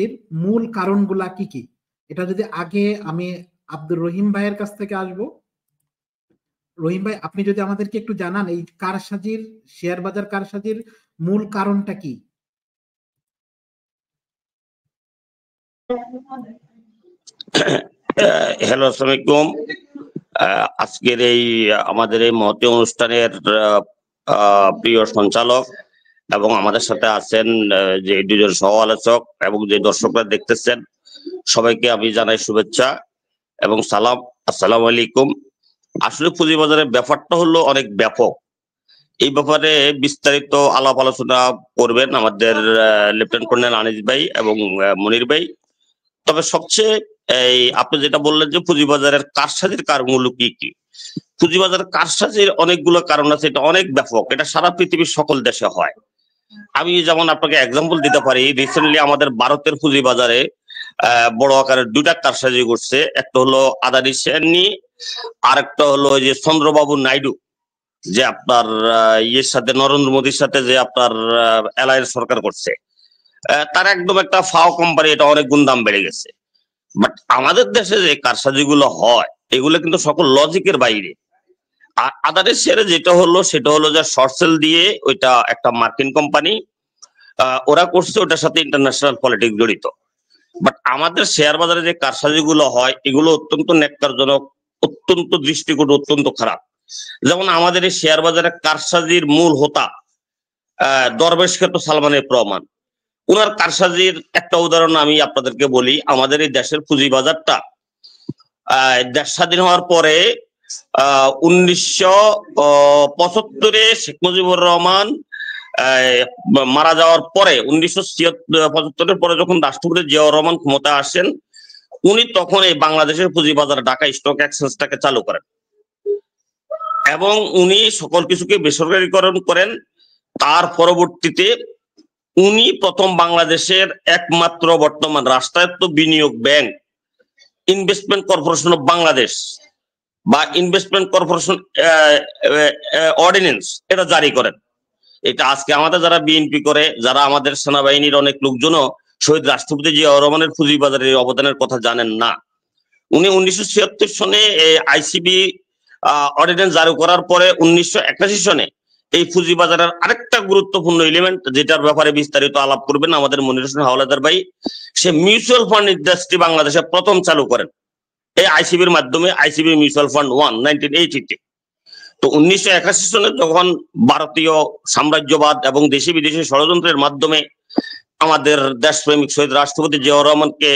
এর মূল কারণগুলা কি কি? এটা যদি আগে আমি আব্দুর রহিম ভাইয়ের কাছ থেকে আসবো। রহিম ভাই, আপনি যদি আমাদেরকে একটু জানান এই কারসাজির, শেয়ার বাজার কারসাজির মূল কারণটা কি? হ্যালো, আসসালামু আলাইকুম। আজকের এই আমাদের এই মহতী অনুষ্ঠানের প্রিয় সঞ্চালক এবং আমাদের সাথে আছেন যে দুজন সহ আলোচক এবং যে দর্শকরা দেখতেছেন, সবাইকে আমি জানাই শুভেচ্ছা এবং সালাম। আসসালামু আলাইকুম। আসলে পুঁজিবাজারের ব্যাপারটা হলো অনেক ব্যাপক। এই ব্যাপারে বিস্তারিত আলাপ আলোচনা করবেন আমাদের লেফটেন্যান্ট কর্নেল আনিস ভাই এবং মনির ভাই। তবে সবচেয়ে এই আপনি যেটা বললেন যে পুঁজিবাজারের কারসাজির কারণগুলো কি কি, পুঁজিবাজারের কারসাজির অনেকগুলো কারণ আছে, এটা অনেক ব্যাপক, এটা সারা পৃথিবীর সকল দেশে হয়। আমি যেমন আপনাকে এক্সাম্পল দিতে পারি, রিসেন্টলি আমাদের ভারতের পুঁজিবাজারে বড় আকারের দুইটা কারসাজি করছে। একটা হলো আদানি শেয়ার নিয়ে, আর একটা হলো যে চন্দ্রবাবু নাইডু, যে আপনার ইয়ের সাথে নরেন্দ্র মোদীর সাথে যে আপনার অ্যালায়েন্স সরকার করছে, তার একদম একটা ফাও কোম্পানি, এটা অনেক গুণ দাম বেড়ে গেছে। বাট আমাদের দেশে যে কারসাজিগুলো হয় এগুলো কিন্তু সকল লজিকের বাইরে। আর আদারের শেয়ারে যেটা হলো সেটা হলো যে শর্ট সেল দিয়ে, ওইটা একটা মার্কিন কোম্পানি, ওরা করছে, ওটার সাথে ইন্টারন্যাশনাল পলিটিক্স জড়িত। বাট আমাদের শেয়ার বাজারে যে কারসাজিগুলো হয় এগুলো অত্যন্ত ন্যাক্কারজনক, অত্যন্ত দৃষ্টিকটু, অত্যন্ত খারাপ। যেমন আমাদের এই শেয়ার বাজারে কারসাজির মূল হোতা দরবেশ খ্যাত সালমানের প্রমাণ। উনার কারসাজির একটা উদাহরণ আমি আপনাদেরকে বলি। আমাদের এই দেশের পুঁজিবাজারটা দেশ স্বাধীন হওয়ার পরে 1975-এ শেখ মুজিবুর রহমান মারা যাওয়ার পরে, 1975-এর পরে যখন রাষ্ট্রপতি জিয়াউর রহমান ক্ষমতায় আসেন, উনি তখন এই বাংলাদেশের পুঁজিবাজার ঢাকা স্টক এক্সচেঞ্জটাকে চালু করেন এবং উনি সকল কিছুকে বেসরকারীকরণ করেন। তার পরবর্তীতে উনি প্রথম বাংলাদেশের একমাত্র বর্তমান রাষ্ট্রায়ত্ত বিনিয়োগ bank investment corporation of Bangladesh বা ইনভেস্টমেন্ট কর্পোরেশন অর্ডিন্যান্স এটা জারি করেন। এটা আজকে আমাদের যারা বিএনপি করে, যারা আমাদের সেনাবাহিনীর অনেক লোকজনও শহীদ রাষ্ট্রপতি জিয়াউর রহমানের পুঁজিবাজারের অবদানের কথা জানেন না। উনি 1976 সনে আইসিবি অর্ডিন্যান্স জারি করার পরে 1981 সনে এই পুঁজিবাজারের আরেকটা গুরুত্বপূর্ণ এলিমেন্ট, যেটার ব্যাপারে বিস্তারিত আলাপ করবেন আমাদের মনির হোসেন হাওলাদার ভাই, সে মিউচুয়াল ফান্ড ইন্ডাস্ট্রি বাংলাদেশে প্রথম চালু করেন এই আইসিবির মাধ্যমে, আইসিবি মিউচুয়াল ফান্ড 1 1980-তে। তো 1981 সনে যখন ভারতীয় সাম্রাজ্যবাদ এবং দেশি বিদেশি ষড়যন্ত্রের মাধ্যমে আমাদের দেশপ্রেমিক শহীদ রাষ্ট্রপতি জিয়াউর রহমানকে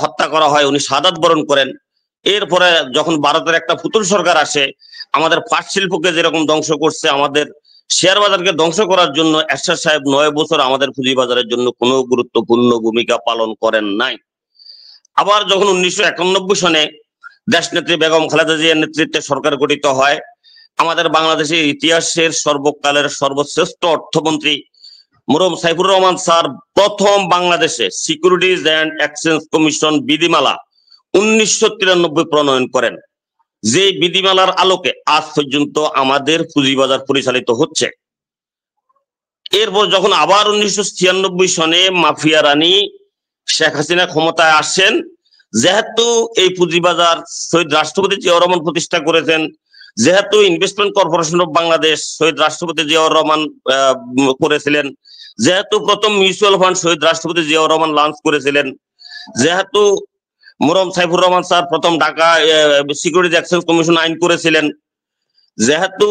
হত্যা করা হয়, উনি শাহাদাত বরণ করেন। এরপরে যখন ভারতের একটা পুতুল সরকার আসে, আমাদের পাট শিল্পকে যেরকম ধ্বংস করছে, আমাদের শেয়ার বাজারকে ধ্বংস করার জন্য এরশাদ সাহেব 9 বছর আমাদের পুঁজিবাজারের জন্য কোনো গুরুত্বপূর্ণ ভূমিকা পালন করেন নাই। আবার যখন 1991 সনে দেশনেত্রী বেগম খালেদা জিয়ার নেতৃত্বে সরকার গঠিত হয়, আমাদের বাংলাদেশের ইতিহাসের সর্বকালের সর্বশ্রেষ্ঠ অর্থমন্ত্রী মরহুম সাইফুর রহমান স্যার প্রথম বাংলাদেশে সিকিউরিটিজ অ্যান্ড এক্সচেঞ্জ কমিশন বিধিমালা 1993 প্রণয়ন করেন, যে বিধিমালার আলোকে আজ পর্যন্ত আমাদের পুঁজিবাজার পরিচালিত হচ্ছে। এরপর যখন আবার 1996 সনে মাফিয়া রানী শেখ হাসিনা ক্ষমতায় আসেন, যেহেতু এই পুঁজিবাজার শহীদ রাষ্ট্রপতি জিয়াউর রহমান প্রতিষ্ঠা করেছেন, যেহেতু ইনভেস্টমেন্ট কর্পোরেশন অফ বাংলাদেশ শহীদ রাষ্ট্রপতি জিয়াউর রহমান করেছিলেন, যেহেতু প্রথম মিউচুয়াল ফান্ড শহীদ রাষ্ট্রপতি জিয়াউর রহমান লঞ্চ করেছিলেন, যেহেতু মরহুম সাইফুর রহমান স্যার প্রথম ঢাকা সিকিউরিটি এক্সচেঞ্জ কমিশন আইন করেছিলেন, যেহেতু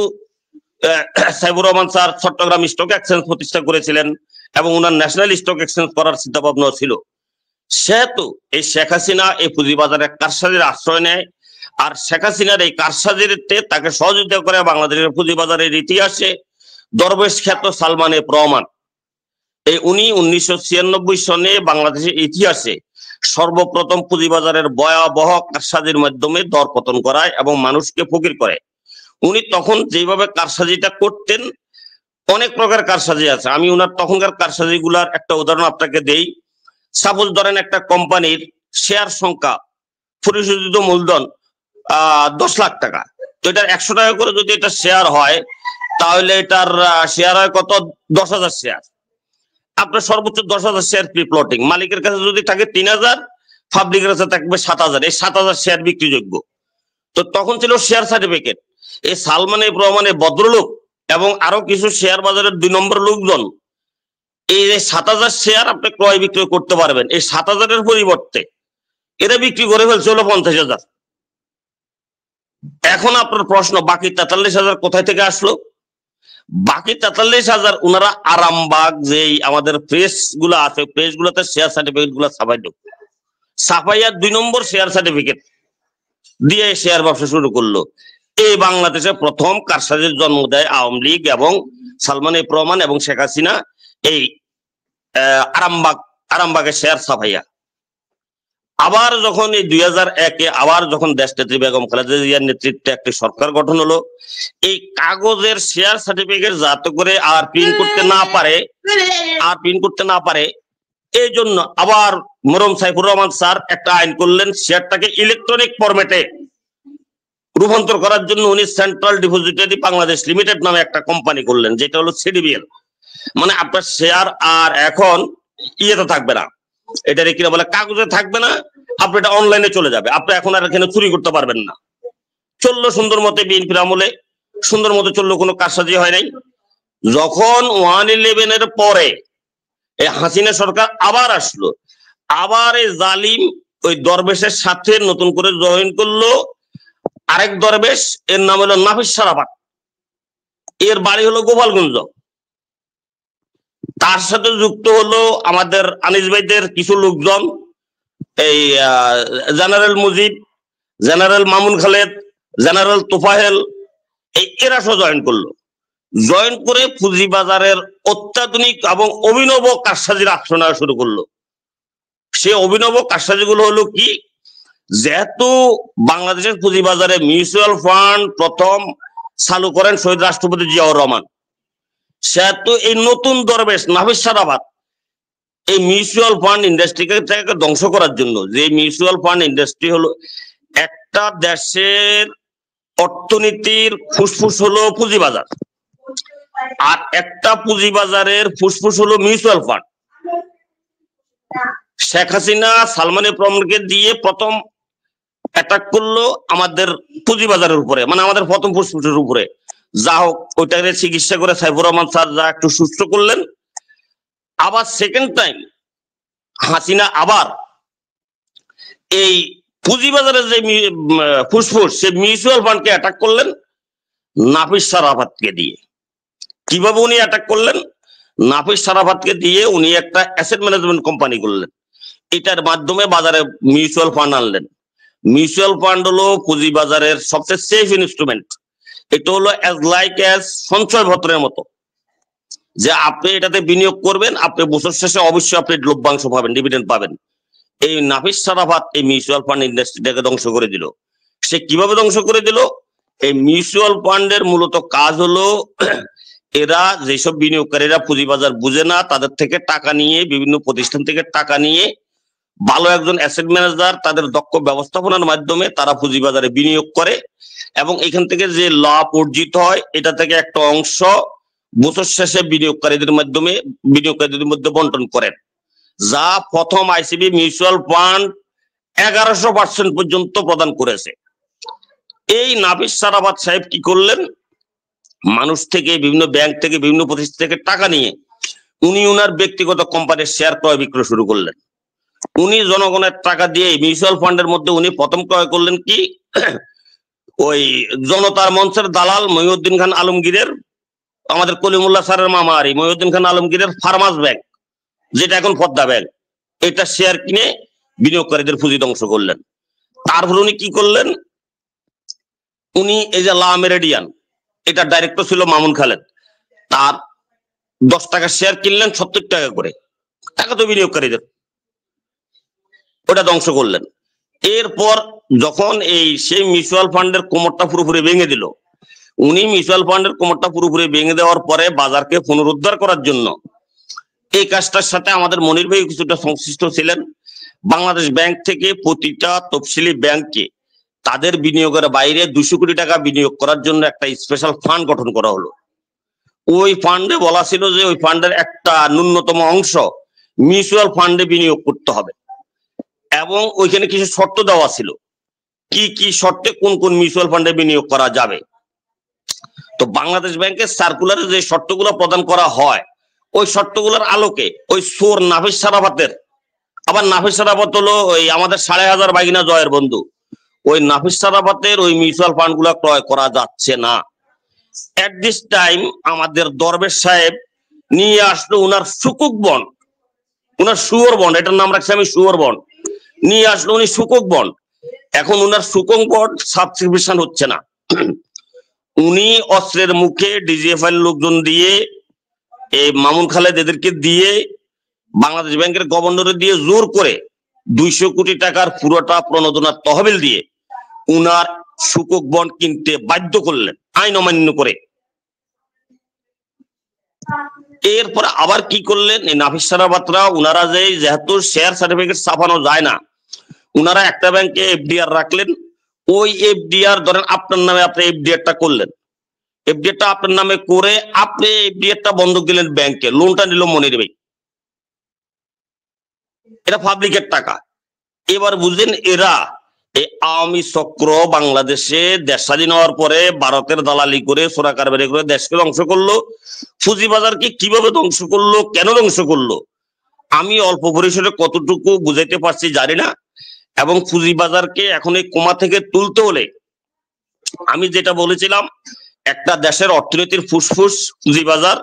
Saifur Rahman sir Chattogram stock exchange প্রতিষ্ঠা করেছিলেন এবং ওনার ন্যাশনাল স্টক এক্সচেঞ্জ করার চিন্তা ভাবনা ছিল, সেহেতু এই শেখ হাসিনা এই পুঁজিবাজারে কারসাজির আশ্রয় নেয়। আর শেখ হাসিনার এই কারসাজিতে তাকে সহযোগিতা করে বাংলাদেশের পুঁজিবাজারের ইতিহাসে দরবেশ খ্যাত সালমানের প্রমাণ। এই উনি 1996 সনে বাংলাদেশের ইতিহাসে সর্বপ্রথম পুঁজিবাজারের ভয়াবহ কারসাজির মাধ্যমে দর পতন করায় এবং মানুষকে ফকির করে। উনি তখন যেভাবে কারসাজিটা করতেন, অনেক প্রকার কারসাজি আছে, আমি উনার তখনকার কারসাজি গুলার একটা উদাহরণ আপনাকে দেই। সাপোজ ধরেন একটা কোম্পানির শেয়ার সংখ্যা, পরিশোধিত মূলধন 10 লাখ টাকা, তো এটার 100 টাকা করে যদি এটা শেয়ার হয়, তাহলে এটার শেয়ার হয় কত? 10,000 শেয়ার। আপনার সর্বোচ্চ 10,000 শেয়ার ফ্রি প্লটিং, মালিকের কাছে যদি থাকে 3,000, পাবলিকের কাছে থাকবে 7,000, এই 7,000 শেয়ার বিক্রিযোগ্য। তো তখন ছিল শেয়ার সার্টিফিকেট। এই সালমান এফ রহমান ভদ্রলোক এবং আরো কিছু শেয়ার বাজারের 2 নম্বর লোকজন এই 7,000 শেয়ার আপনি ক্রয় বিক্রয় করতে পারবেন, এই 7,000-এর পরিবর্তে এরা বিক্রি করে ফেলছে হলো 50,000। এখন আপনার প্রশ্ন, বাকি 43,000 কোথায় থেকে আসলো? বাকি 43,000 ওনারা আরামবাগ যেই আমাদের প্রেস গুলো আছে, প্রেস গুলোতে শেয়ার সার্টিফিকেট গুলো ছাপাইয়া 2 নম্বর শেয়ার সার্টিফিকেট দিয়ে শেয়ার ব্যবসা শুরু করলো। এই বাংলাদেশে প্রথম কারসাজির জন্ম দেয় আওয়ামী লীগ এবং সালমান এফ রহমান এবং শেখ হাসিনা এই আরামবাগের শেয়ার ছাপাইয়া। আবার যখন এই 2001-এ আবার যখন দেশনেত্রী বেগম খালেদা জিয়ার নেতৃত্বে একটি সরকার গঠন হলো, এই কাগজের শেয়ার সার্টিফিকেট যাতে করে আর প্রিন্ট করতে না পারে এই জন্য আবার মরম সাইফুর রহমান স্যার একটা আইন করলেন, শেয়ারটাকে ইলেকট্রনিক ফরম্যাটে রূপান্তর করার জন্য উনি সেন্ট্রাল ডিপোজিটরি বাংলাদেশ লিমিটেড নামে একটা কোম্পানি করলেন, যেটা হলো সিডিবিএল। মানে আপনার শেয়ার আর এখন ইয়েতে থাকবে না, এটা কিনা বলে কাগজে থাকবে না, আপনি এটা অনলাইনে চলে যাবে, আপনি এখন আর এখানে চুরি করতে পারবেন না। চললো সুন্দর মতে, বিএনপির আমলে সুন্দর মতো চললো, কোনো কারসাজি হয় নাই। যখন 1/11-এর পরে এই হাসিনা সরকার আবার আসলো, আবার এই জালিম ওই দরবেশের সাথে নতুন করে জয়েন করলো আরেক দরবেশ, এর নাম হলো নাফিস সারাফাত, এর বাড়ি হলো গোপালগঞ্জ। তার সাথে যুক্ত হলো আমাদের আনিস ভাইদের কিছু লোকজন, এই general Mujib, general Mamun Khaled, general Tofahel, এরা সহ জয়েন করলো। জয়েন করে পুঁজিবাজারের অত্যাধুনিক এবং অভিনব কারসাজির আশ্রয় নেওয়া শুরু করলো। সে অভিনব কারসাজি গুলো হলো কি, যেহেতু বাংলাদেশের পুঁজিবাজারে মিউচুয়াল ফান্ড প্রথম চালু করেন শহীদ রাষ্ট্রপতি জিয়াউর রহমান, সেহেতু এই নতুন দরবেশ নাফিস সারাফাত এই মিউচুয়াল ফান্ড ইন্ডাস্ট্রিকে ধ্বংস করার জন্য, যে মিউচুয়াল ফান্ড ইন্ডাস্ট্রি হলো একটা দেশের অর্থনীতির ফুসফুস হলো পুঁজিবাজার, আর একটা পুঁজিবাজারের ফুসফুস হলো mutual fund. Sheikh Hasina Salman F রহমানকে দিয়ে প্রথম অ্যাটাক করলো আমাদের পুঁজিবাজারের উপরে, মানে আমাদের প্রথম ফুসফুসের উপরে। যা হোক, ওইটাকে চিকিৎসা করে সাইফুর রহমান স্যার যা একটু সুস্থ করলেন। আবার সেকেন্ড টাইম হাসিনা আবার এই পুঁজিবাজারের যে ফুসফুস সে মিউচুয়াল ফান্ডকে অ্যাটাক করলেন নাফিস সারাফাতকে দিয়ে। কিভাবে উনি অ্যাটাক করলেন? নাফিস সারাফাতকে দিয়ে উনি একটা অ্যাসেট ম্যানেজমেন্ট কোম্পানি করলেন, এটার মাধ্যমে বাজারে মিউচুয়াল ফান্ড আনলেন। মিউচুয়াল ফান্ড হলো পুঁজিবাজারের সবচেয়ে সেফ ইনস্ট্রুমেন্ট। এটা হলো অ্যাজ সঞ্চয় পত্রের মতো, যে আপনি এটাতে বিনিয়োগ করবেন, আপনি বছর শেষে অবশ্যই আপনি লভ্যাংশ পাবেন, ডিভিডেন্ড পাবেন। এই নাফিস সারাফাত এই মিউচুয়াল ফান্ড ইন্ডাস্ট্রিটাকে ধ্বংস করে দিল। সে কিভাবে ধ্বংস করে দিল? এই মিউচুয়াল ফান্ডের মূলত কাজ হলো এরা যেসব বিনিয়োগকারীরা পুঁজিবাজার বুঝে না তাদের থেকে টাকা নিয়ে, বিভিন্ন প্রতিষ্ঠান থেকে টাকা নিয়ে ভালো একজন অ্যাসেট ম্যানেজার তাদের দক্ষ ব্যবস্থাপনার মাধ্যমে তারা পুঁজিবাজারে বিনিয়োগ করে, এবং এখান থেকে যে লাভ অর্জিত হয় এটা থেকে একটা অংশ বছর শেষে বিনিয়োগকারীদের মধ্যে বন্টন করেন। যা প্রথম আইসিবি মিউচুয়াল ফান্ড 1100% পর্যন্ত প্রদান করেছে। এই নাফিস সারাফাত সাহেব কি করলেন? মানুষ থেকে, বিভিন্ন ব্যাংক থেকে, বিভিন্ন প্রতিষ্ঠান থেকে টাকা নিয়ে উনি উনার ব্যক্তিগত কোম্পানির শেয়ার ক্রয় বিক্রয় শুরু করলেন। উনি জনগণের টাকা দিয়ে মিউচুয়াল ফান্ডের মধ্যে উনি প্রথম ক্রয় করলেন কি, ওই জনতার মঞ্চের দালাল মহিউদ্দিন খান আলমগীরের, আমাদের কলিমুল্লাহ স্যারের মামা আরি মহিউদ্দিন খান আলমগীরের ফার্মাস ব্যাংক, যেটা এখন পদ্মা ব্যাংক, এটা শেয়ার কিনে বিনিয়োগকারীদের পুঁজি ধ্বংস করলেন। তারপর উনি কি করলেন? উনি এই যে লা মেরিডিয়ান, এটা ডাইরেক্টর ছিল মামুন খালেদ, তার 10 টাকা শেয়ার কিনলেন 70 টাকা করে, টাকা তো বিনিয়োগকারীদের, ওটা ধ্বংস করলেন। এরপর যখন সেই মিউচুয়াল ফান্ডের কোমরটা পুরোপুরি ভেঙে দিল, উনি মিউচুয়াল ফান্ডের কোমরটা পুরোপুরি ভেঙে দেওয়ার পরে বাজারকে পুনরুদ্ধার করার জন্য এই কাজটার সাথে আমাদের মনির ভাই কিছুটা সংশ্লিষ্ট ছিলেন। বাংলাদেশ ব্যাংক থেকে প্রতিটা তফসিলি ব্যাংকে তাদের বিনিয়োগের বাইরে 200 কোটি টাকা বিনিয়োগ করার জন্য একটা স্পেশাল ফান্ড গঠন করা হলো। ওই ফান্ডে বলা ছিল যে ওই ফান্ডের একটা ন্যূনতম অংশ মিউচুয়াল ফান্ডে বিনিয়োগ করতে হবে, এবং ওইখানে কিছু শর্ত দেওয়া ছিল কি কি শর্তে কোন কোন মিউচুয়াল ফান্ডে বিনিয়োগ করা যাবে। তো বাংলাদেশ ব্যাংকের সার্কুলারে যে শর্তগুলো প্রদান করা হয়, ওই শর্তগুলোর আলোকে ওই সোর নাফিস সারাফাতের, আবার নাফিস সারাফাত হলো ওই আমাদের 5,500 বাগিনা জয়ের বন্ধু, ওই নাফিস সারাফাতের ওই মিউচুয়াল ফান্ড গুলা ক্রয় করা যাচ্ছে না। এট দিস টাইম আমাদের দরবেশ সাহেব নিয়ে আসলো উনার সুকুক বন্ড, উনার সুয়র বন্ড, এটার নাম রাখছি আমি সুয়র বন্ড, নিয়ে আসলো উনি সুকুক বন্ড। এখন উনার সুকুক বন্ড সাবস্ক্রিপশন হচ্ছে না। উনি অস্ত্রের মুখে ডিজিএফআই লোকজন দিয়ে, এই মামুন খালেদ এদেরকে দিয়ে, বাংলাদেশ ব্যাংকের গভর্নরে দিয়ে জোর করে 200 কোটি টাকার পুরোটা প্রণোদনার তহবিল দিয়ে উনার সুকুক বন্ড কিনতে বাধ্য করলেন আইন অমান্য করে। এরপরে আবার কি করলেন, এই নাফিস সারাফাতরা উনারা যেহেতু শেয়ার সার্টিফিকেট ছাপানো যায় না, উনারা একটা ব্যাংকে এফডিআর রাখলেন। ওই এফডিআর ধরেন আপনার নামে আপনি এফডিআরটা করলেন, এফডিআরটা আপনার নামে করে আপনি এফডিআরটা বন্ধক দিলেন ব্যাংকে, লোনটা নিল মনির ভাই, এটা পাবলিকের টাকা। এবার বুঝলেন এরা এই আওয়ামী চক্র বাংলাদেশে দেশ স্বাধীন হওয়ার পরে ভারতের দালালি করে চোরা কারবারি করে দেশকে ধ্বংস করলো। পুঁজিবাজারকে কিভাবে ধ্বংস করলো, কেন ধ্বংস করলো, আমি অল্প পরিসরে কতটুকু বুঝাইতে পারছি জানি না। এবং পুঁজিবাজারকে এখন এই কোমা থেকে তুলতে হলে আমি যেটা বলেছিলাম, একটা দেশের অর্থনীতির ফুসফুস পুঁজিবাজার,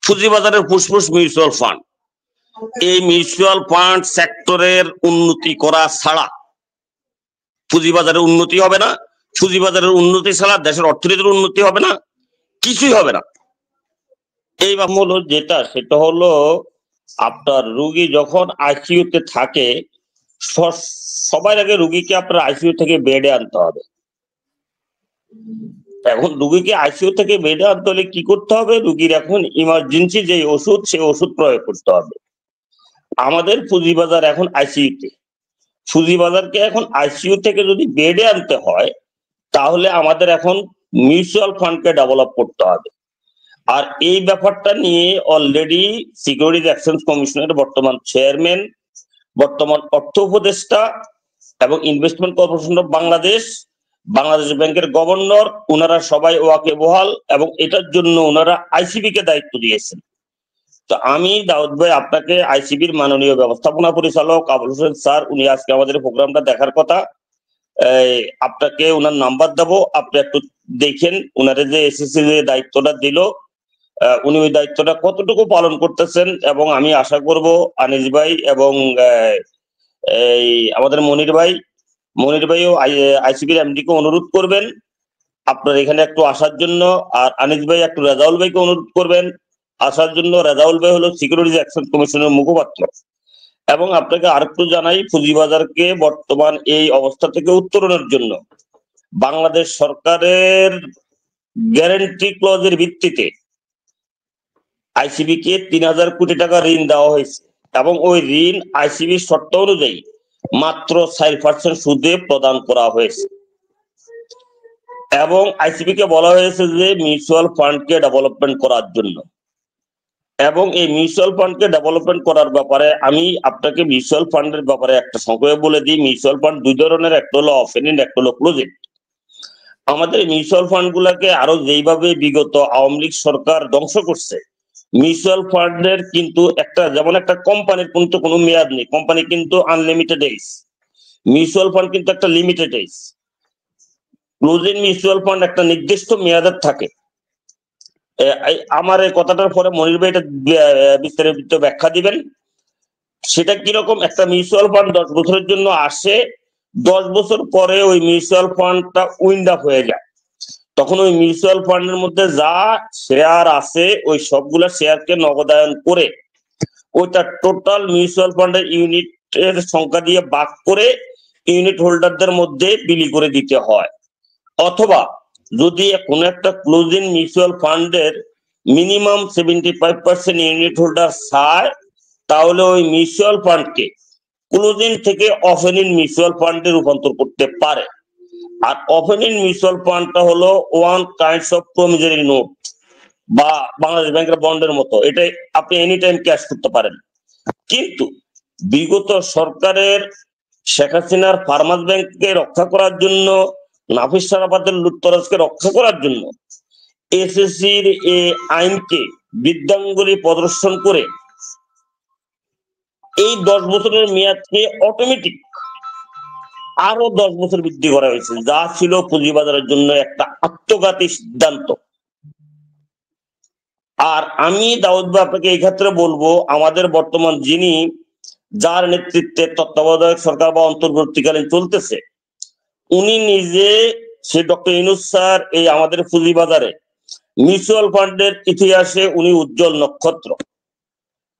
পুঁজিবাজারের ফুসফুস মিউচুয়াল ফান্ড। এই মিউচুয়াল ফান্ড সেক্টরের উন্নতি করা ছাড়া পুঁজিবাজারের উন্নতি হবে না, পুঁজিবাজারের উন্নতি ছাড়া দেশের অর্থনীতির উন্নতি হবে না, কিছুই হবে না। এই হলো যেটা, সেটা হলো আপনার রুগী যখন আইসিইউতে থাকে, সবার আগে রুগীকে আপনার আইসিইউ থেকে বেডে আনতে হবে। এখন রুগীকে আইসিইউ থেকে বেডে আনতে হলে কি করতে হবে, রুগীর এখন ইমার্জেন্সি যে ওষুধ, সেই ওষুধ প্রয়োগ করতে হবে। আমাদের পুঁজিবাজার এখন আইসিইউতে, পুঁজিবাজারকে এখন আইসিইউ থেকে যদি বেডে আনতে হয়, তাহলে আমাদের এখন মিউচুয়াল ফান্ডকে ডেভেলপ করতে হবে। আর এই ব্যাপারটা নিয়ে অলরেডি সিকিউরিটিজ এক্সচেঞ্জ কমিশনের বর্তমান চেয়ারম্যান, বর্তমান অর্থ উপদেষ্টা এবং investment corporation of Bangladesh, Bangladesh ব্যাংকের গভর্নর, ওনারা সবাই ওয়াকিবহাল এবং এটার জন্য ওনারা আইসিবি কে দায়িত্ব দিয়েছেন। তো আমি দাউদ ভাই আপনাকে আইসিবির মাননীয় ব্যবস্থাপনা পরিচালক আবুল হোসেন স্যার, উনি আজকে আমাদের প্রোগ্রামটা দেখার কথা, আপনাকে ওনার নাম্বার দেবো, আপনি একটু দেখেন ওনারে যে এসএসসি যে দায়িত্বটা দিল, উনি ওই দায়িত্বটা কতটুকু পালন করতেছেন। এবং আমি আশা করব আনিস ভাই এবং এই আমাদের মনির ভাইও আইসিবির এমডি কে অনুরোধ করবেন আপনার এখানে একটু আসার জন্য। আর আনিস ভাই একটু রেজাউল ভাইকে অনুরোধ করবেন আসার জন্য। রেজাউল ভাই হলো সিকিউরিটিজ এক্সচেঞ্জ কমিশনের মুখপাত্র। এবং আপনাকে আরেকটু জানাই, পুঁজিবাজারকে বর্তমান এই অবস্থা থেকে উত্তরণের জন্য বাংলাদেশ সরকারের গ্যারান্টি ক্লজের ভিত্তিতে আইসিবি কে 3,000 কোটি টাকা ঋণ দেওয়া হয়েছে, এবং ওই ঋণ আইসিবির শর্ত অনুযায়ী মাত্র 4% সুদে প্রদান করা হয়েছে। এবং আইসিবি কে বলা হয়েছে যে মিউচুয়াল ফান্ডকে ডেভেলপমেন্ট করার জন্য। এবং এই মিউচুয়াল ফান্ডকে ডেভেলপমেন্ট করার ব্যাপারে আমি আপনাকে মিউচুয়াল ফান্ডের ব্যাপারে একটা সংক্ষেপে বলে দিই। মিউচুয়াল ফান্ড দুই ধরনের, একটা হলো ওপেন এন্ড, একটা হলো ক্লোজ এন্ড। আমাদের মিউচুয়াল ফান্ড গুলাকে আরো যেইভাবে বিগত আওয়ামী লীগ সরকার ধ্বংস করছে, মিউচুয়াল ফান্ডের কিন্তু একটা, যেমন একটা কোম্পানির কিন্তু কোনো মেয়াদ নেই, কোম্পানি কিন্তু আনলিমিটেড এজ, মিউচুয়াল ফান্ড কিন্তু একটা limited age. Close end mutual fund একটা নির্দিষ্ট মেয়াদের থাকে। আমার এই কথাটার পরে মনির ভাই এটা বিস্তারিত ব্যাখ্যা দিবেন। সেটা কিরকম, একটা মিউচুয়াল ফান্ড 10 বছরের জন্য আসে, 10 বছর পরে ওই মিউচুয়াল ফান্ডটা উইন্ড আপ হয়ে যায়। তখন ওই মিউচুয়াল ফান্ডের মধ্যে যা শেয়ার আছে ওই সবগুলা শেয়ারকে নগদায়ন করে ওইটা টোটাল মিউচুয়াল ফান্ডের ইউনিটের সংখ্যা দিয়ে ভাগ করে ইউনিট হোল্ডারদের মধ্যে বিলি করে দিতে হয়। অথবা যদি কোনো একটা ক্লোজিং মিউচুয়াল ফান্ডের মিনিমাম 75% ইউনিট হোল্ডার চায়, তাহলে ওই মিউচুয়াল ফান্ডকে ক্লোজিং থেকে ওপেনিং মিউচুয়াল ফান্ডে রূপান্তর করতে পারে। আর ওপেনিং মিউচুয়াল ফান্ডটা হলো ওয়ান কাইন্ডস অফ প্রমিজরি নোট। বা বাংলাদেশ ব্যাংকের বন্ডের মতো, এটাই আপনি এনি টাইম ক্যাশ করতে পারেন। কিন্তু বিগত সরকারের শেখ হাসিনার ফার্মার্স ব্যাংককে রক্ষা করার জন্য, নাফিস সারাফাতের লুটতরাজকে রক্ষা করার জন্য এসএসসির এই আইনকে বৃদ্ধাঙ্গুলি প্রদর্শন করে এই 10 বছরের মেয়াদকে অটোমেটিক আরো 10 বছর বৃদ্ধি করা হয়েছে, যা ছিল পুঁজিবাজারের জন্য একটা আত্মঘাতী সিদ্ধান্ত। আর আমি দাউদ ভাই আপনাকে এই ক্ষেত্রে বলবো, আমাদের বর্তমান যিনি যার নেতৃত্বে তত্ত্বাবধায়ক সরকার বা অন্তর্বর্তীকালীন চলতেছে, উনি নিজে, সে ডক্টর ইউনূস স্যার, এই আমাদের পুঁজিবাজারে মিউচুয়াল ফান্ডের ইতিহাসে উনি উজ্জ্বল নক্ষত্র।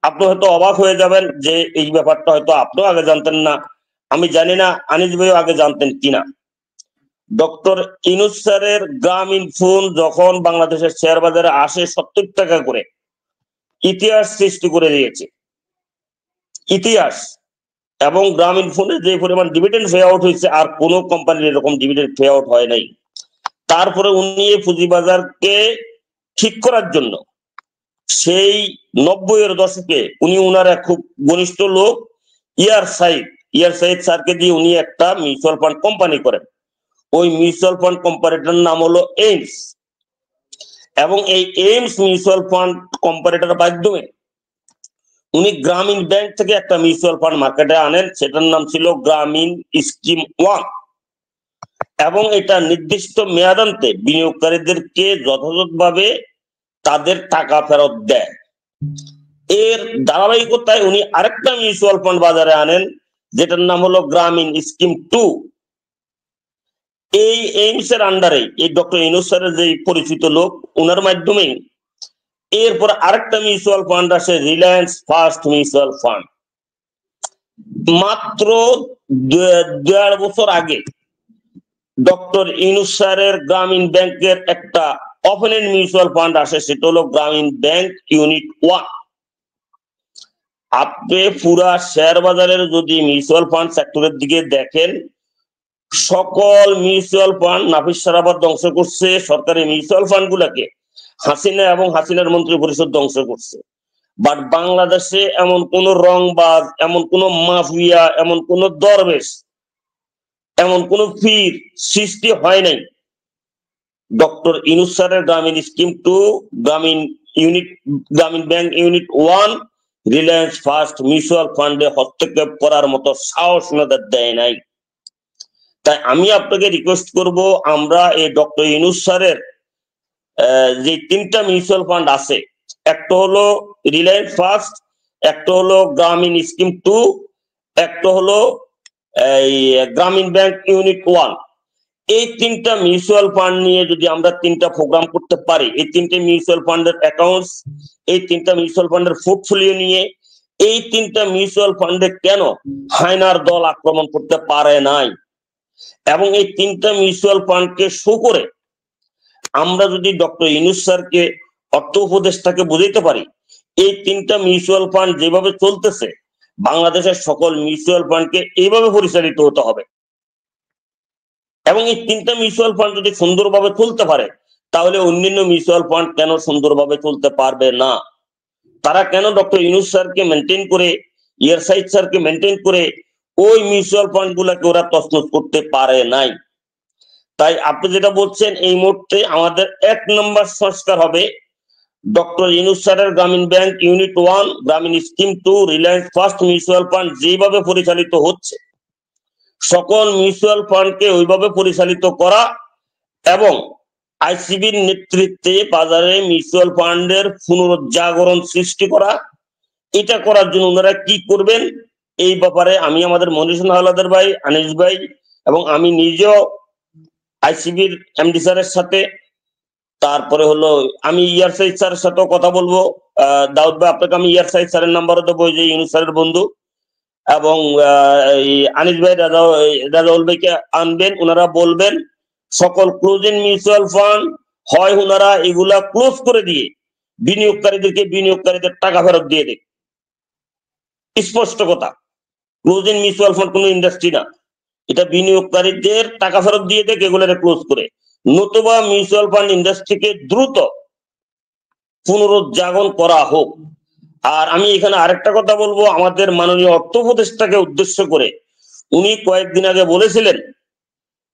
আপনি হয়তো অবাক হয়ে যাবেন যে এই ব্যাপারটা হয়তো আপনিও আগে জানতেন না, আমি জানি না আনিস ভাইও আগে জানতেন কিনা। ডক্টর ইউনূস স্যারের গ্রামীণ ফোন যখন বাংলাদেশের শেয়ার বাজারে আসে 70 টাকা করে, ইতিহাস সৃষ্টি করে দিয়েছে, ইতিহাস। এবং গ্রামীণ ফোনে যে পরিমাণ ডিভিডেন্ড পে আউট হয়েছে, আর কোন কোম্পানির এরকম ডিভিডেন্ড পে আউট হয় নাই। তারপরে উনি এই পুঁজিবাজারকে ঠিক করার জন্য সেই 90-এর দশকে উনি উনার এক খুব ঘনিষ্ঠ লোক ইয়ার সাইদ স্যারকে দিয়ে উনি একটা মিউচুয়াল ফান্ড কোম্পানি করেন। ওই মিউচুয়াল ফান্ড কোম্পানিটার নাম হলো এইমস। এবং এই এইমস মিউচুয়াল ফান্ড কোম্পানিটার মাধ্যমে উনি গ্রামীণ ব্যাংক থেকে একটা মিউচুয়াল ফান্ড মার্কেটে আনেন, সেটার নাম ছিল গ্রামীণ স্কিম 1। এবং এটা নির্দিষ্ট মেয়াদান্তে বিনিয়োগকারীদেরকে যথাযথভাবে তাদের টাকা ফেরত দেয়। এর ধারাবাহিকতায় উনি আরেকটা মিউচুয়াল ফান্ড বাজারে আনেন, যেটার নাম হলো গ্রামীণ স্কিম 2। এই এইমস এর আন্ডারে এই ডক্টর ইউনূস স্যারের যে পরিচিত লোক, ওনার মাধ্যমে এরপর আরেকটা মিউচুয়াল ফান্ড আসে, রিলায়েন্স ফার্স্ট মিউচুয়াল ফান্ড। মাত্র 1.5 বছর আগে ডক্টর ইউনূস স্যারের গ্রামীণ ব্যাংকের একটা ওপেন এন্ড মিউচুয়াল ফান্ড আসে, সেটা হলো গ্রামীণ ব্যাংক ইউনিট 1। আপনি পুরা শেয়ার বাজারের যদি মিউচুয়াল ফান্ড সেক্টরের দিকে দেখেন, সকল মিউচুয়াল ফান্ড নাফিস সারাফাত ধ্বংস করছে, সরকারি মিউচুয়াল ফান্ড গুলাকে হাসিনা এবং হাসিনার মন্ত্রী পরিষদ ধ্বংস করছে। বাট বাংলাদেশে এমন কোন রংবাজ, এমন কোন মাফিয়া, এমন কোন দরবেশ, এমন কোন পীর সৃষ্টি হয় নাই ডক্টর ইউনূস স্যারের গ্রামীণ স্কিম 2, গ্রামীণ bank unit 1, Reliance first mutual ফান্ডে হস্তক্ষেপ করার মতো সাহস ওনাদের দেয় নাই। তাই আমি আপনাকে রিকোয়েস্ট করব, আমরা এই ডক্টর ইউনূস স্যারের যে 3টা মিউচুয়াল ফান্ড আছে, একটা হলো রিলায়েন্স ফার্স্ট, একটা হলো গ্রামীণ স্কিম 2, একটা হলো এই গ্রামীণ ব্যাংক ইউনিট 1, এই 3টা মিউচুয়াল ফান্ড নিয়ে যদি আমরা 3টা প্রোগ্রাম করতে পারি, এই 3টে মিউচুয়াল ফান্ডের অ্যাকাউন্টস, এই 3টা মিউচুয়াল ফান্ডের পোর্টফোলিও নিয়ে, এই 3টা মিউচুয়াল ফান্ডে কেন হায়নার দল আক্রমণ করতে পারে নাই, এবং এই 3টা মিউচুয়াল ফান্ডকে শো করে আমরা যদি ডক্টর ইউনূস স্যারকে, অর্থ উপদেষ্টাকে বুঝাইতে পারি, এই 3টা মিউচুয়াল ফান্ড যেভাবে চলতেছে, বাংলাদেশের সকল মিউচুয়াল ফান্ডকে এইভাবে পরিচালিত হতে হবে। এবং এই 3টা মিউচুয়াল ফান্ড যদি সুন্দরভাবে চলতে পারে, তাহলে অন্যান্য মিউচুয়াল ফান্ড কেন সুন্দরভাবে চলতে পারবে না? তারা কেন ডক্টর ইউনূস স্যারকে মেনটেন করে, ইয়ার সাইদ স্যারকে মেনটেন করে ওই মিউচুয়াল ফান্ড গুলাকে ওরা তছনছ করতে পারে নাই? তাই আপনি যেটা বলছেন, এই মুহূর্তে আমাদের 1 নম্বর সংস্কার হবে ডক্টর ইউনূস স্যারের গ্রামীণ ব্যাংক ইউনিট 1, গ্রামীণ scheme 2, Reliance first mutual fund যেভাবে পরিচালিত হচ্ছে, সকল মিউচুয়াল ফান্ডকে ওইভাবে পরিচালিত করা এবং আইসিবির নেতৃত্বে বাজারে মিউচুয়াল ফান্ডের পুনরুজ্জাগরণ সৃষ্টি করা। এটা করার জন্য ওনারা কি করবেন, এই ব্যাপারে আমি আমাদের মনিরুল হাওলাদার ভাই, আনিস ভাই এবং আমি নিজেও আইসিবির এমডি স্যারের সাথে, তারপরে হলো আমি ইয়ার সাইদ স্যারের সাথেও কথা বলবো। দাউদ ভাই, আপনাকে আমি ইয়ার সাইদ স্যারের নাম্বারও দেবো, যে ইউনূস স্যারের বন্ধু, এবং আনিস ভাই, রাজাউল ভাইকে আনবেন। ওনারা বলবেন সকল ক্লোজিং মিউচুয়াল ফান্ড হয় ওনারা এগুলা ক্লোজ করে দিয়ে বিনিয়োগকারীদের টাকা ফেরত দিয়ে দেয়। স্পষ্ট কথা, ক্লোজিং মিউচুয়াল ফান্ড কোন ইন্ডাস্ট্রি না, এটা বিনিয়োগকারীদের টাকা ফেরত দিয়ে দেয়, এগুলো ক্লোজ করে। নতুবা মিউচুয়াল ফান্ড ইন্ডাস্ট্রিকে দ্রুত পুনরুজ্জাগরণ করা হোক। আর আমি এখানে আরেকটা কথা বলবো, আমাদের মাননীয় অর্থ উপদেষ্টাকে উদ্দেশ্য করে উনি কয়েকদিন আগে বলেছিলেন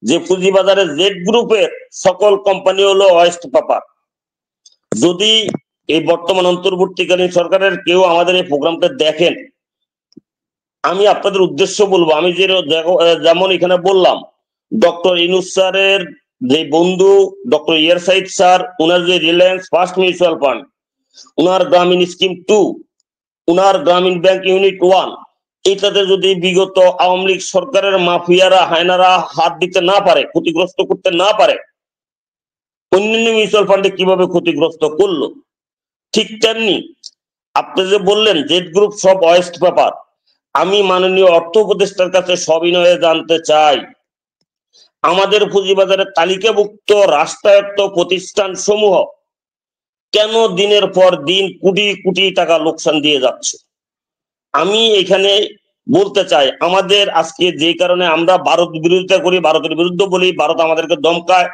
যে পুঁজিবাজারের জেড গ্রুপের সকল কোম্পানি হলো ওয়েস্ট পেপার। যদি এই বর্তমান অন্তর্বর্তীকালীন সরকারের কেউ আমাদের এই প্রোগ্রামটা দেখেন, আমি আপনাদের উদ্দেশ্য বলবো, আমি যেমন এখানে বললাম ডক্টর ইউনূস স্যারের যে বন্ধু ডক্টর ইয়ারসাইদ স্যার, উনার যে রিলায়েন্স ফার্স্ট মিউচুয়াল ফান্ড, উনার গ্রামীণ স্কিম 2, উনার গ্রামীণ ব্যাংক ইউনিট 1, এটাতে যদি বিগত আওয়ামী লীগ সরকারের মাফিয়ারা হায়নারা হাত দিতে না পারে, ক্ষতিগ্রস্ত করতে না পারে, অন্যান্য মিউচুয়াল ফান্ডে কিভাবে ক্ষতিগ্রস্ত করলো, ঠিক তেমনি আপনি যে বললেন জেড গ্রুপ সব ওয়েস্ট পেপার, আমি মাননীয় অর্থ উপদেষ্টার কাছে সবিনয়ে জানতে চাই, আমাদের পুঁজিবাজারের তালিকাভুক্ত রাষ্ট্রায়ত্ত প্রতিষ্ঠান সমূহ কেন দিনের পর দিন কোটি কোটি টাকা লোকসান দিয়ে যাচ্ছে? আমি এখানে বলতে চাই, আমাদের আজকে যে কারণে আমরা ভারত বিরোধিতা করি, ভারতের বিরুদ্ধে বলি, ভারত আমাদেরকে দমকায়,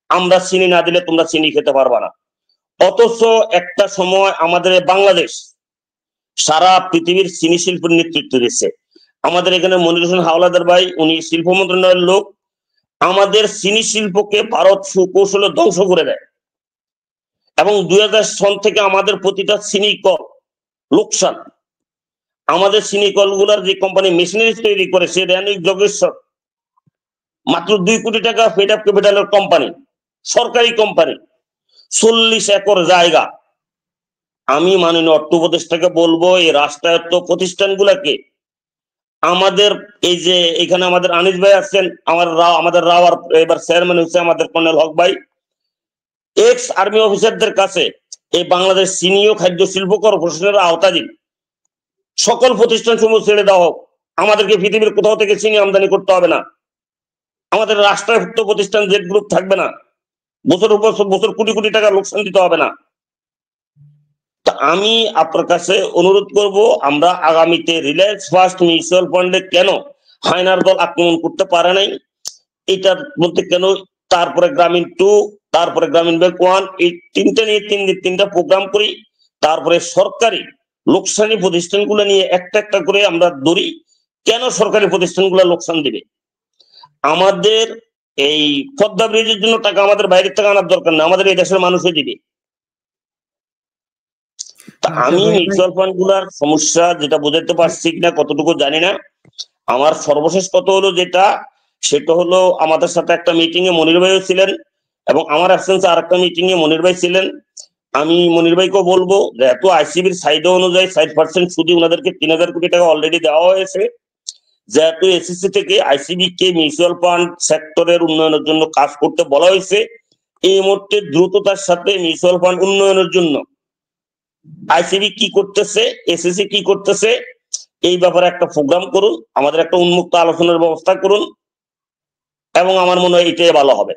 আমরা চিনি না দিলে তোমরা চিনি খেতে পারবা না। অথচ একটা সময় আমাদের বাংলাদেশ সারা পৃথিবীর চিনি শিল্পের নেতৃত্ব দিচ্ছে। আমাদের এখানে মনির হোসেন হাওলাদার ভাই, উনি শিল্প মন্ত্রণালয়ের লোক, আমাদের চিনি শিল্পকে ভারত সুকৌশলে ধ্বংস করে দেয় এবং 2000 সন থেকে আমাদের প্রতিটা চিনি কল লোকসান। আমাদের চিনি কলগুলার যে কোম্পানি মেশিনারি তৈরি করে, সে রেনিক যোগেশ্বর, মাত্র 2 কোটি টাকা ফেড আপ ক্যাপিটালের কোম্পানি, সরকারি কোম্পানি, 40 একর জায়গা। আমি মাননীয় অর্থ উপদেষ্টাকে বলবো, এই রাষ্ট্রায়ত্ত প্রতিষ্ঠানগুলোকে আমাদের এই যে এখানে আমাদের আনিস ভাই আছেন, আমাদের রাওয়ার এবার চেয়ারম্যান হচ্ছে আমাদের কর্নেল হক ভাই, এক্স আর্মি অফিসারদের কাছে এই বাংলাদেশ চিনি ও খাদ্য শিল্প কর্পোরেশনের আওতাধীন সকল প্রতিষ্ঠান সমূহ ছেড়ে দেওয়া হোক। আমাদেরকে পৃথিবীর কোথাও থেকে চিনি আমদানি করতে হবে না, আমাদের রাষ্ট্রায়ত্ত প্রতিষ্ঠান জেড গ্রুপ থাকবে না, বছর বছর কোটি কোটি টাকা লোকসান দিতে হবে না। তা আমি আপনার কাছে অনুরোধ করব, আমরা আগামীতে রিলায়েন্স ফার্স্ট মিউচুয়াল ফান্ডে কেন হায়নার দল আক্রমণ করতে পারে নাই, এটার মধ্যে কেন, তারপরে গ্রামীণ 2, তারপরে গ্রামীণ ব্যাংক 1, এই তিনটা নিয়ে তিনটা প্রোগ্রাম করি, তারপরে সরকারি লোকসানি প্রতিষ্ঠানগুলো নিয়ে একটা একটা করে আমরা ধরি, কেন সরকারি প্রতিষ্ঠানগুলো লোকসান দিবে। আমাদের এই পদ্মা ব্রিজের জন্য টাকা আমাদের বাইরের থেকে আনার দরকার না, আমাদের এই দেশের মানুষই দিবে। আমি মিউচুয়াল ফান্ড গুলার সমস্যা যেটা বোঝাতে পারছি কিনা কতটুকু জানি না। আমার সর্বশেষ কথা হলো যেটা, সেটা হলো আমাদের সাথে একটা মিটিং এ মনির ভাইও ছিলেন এবং আমার অ্যাবসেন্সে আরেকটা মিটিং এ মনির ভাই ছিলেন। আমি মনির ভাইকেও বলবো, যেহেতু আইসিবির সাইড অনুযায়ী 60% সুদে ওনাদেরকে 3000 কোটি টাকা অলরেডি দেওয়া হয়েছে, যেহেতু এসএসসি থেকে আইসিবি কে মিউচুয়াল ফান্ড সেক্টরের উন্নয়নের জন্য কাজ করতে বলা হয়েছে, এই মুহূর্তে দ্রুততার সাথে মিউচুয়াল ফান্ড উন্নয়নের জন্য আইসিবি কি করতেছে, এসএসসি কি করতেছে, এই ব্যাপারে একটা প্রোগ্রাম করুন, আমাদের একটা উন্মুক্ত আলোচনার ব্যবস্থা করুন এবং আমার মনে হয় এটাই ভালো হবে।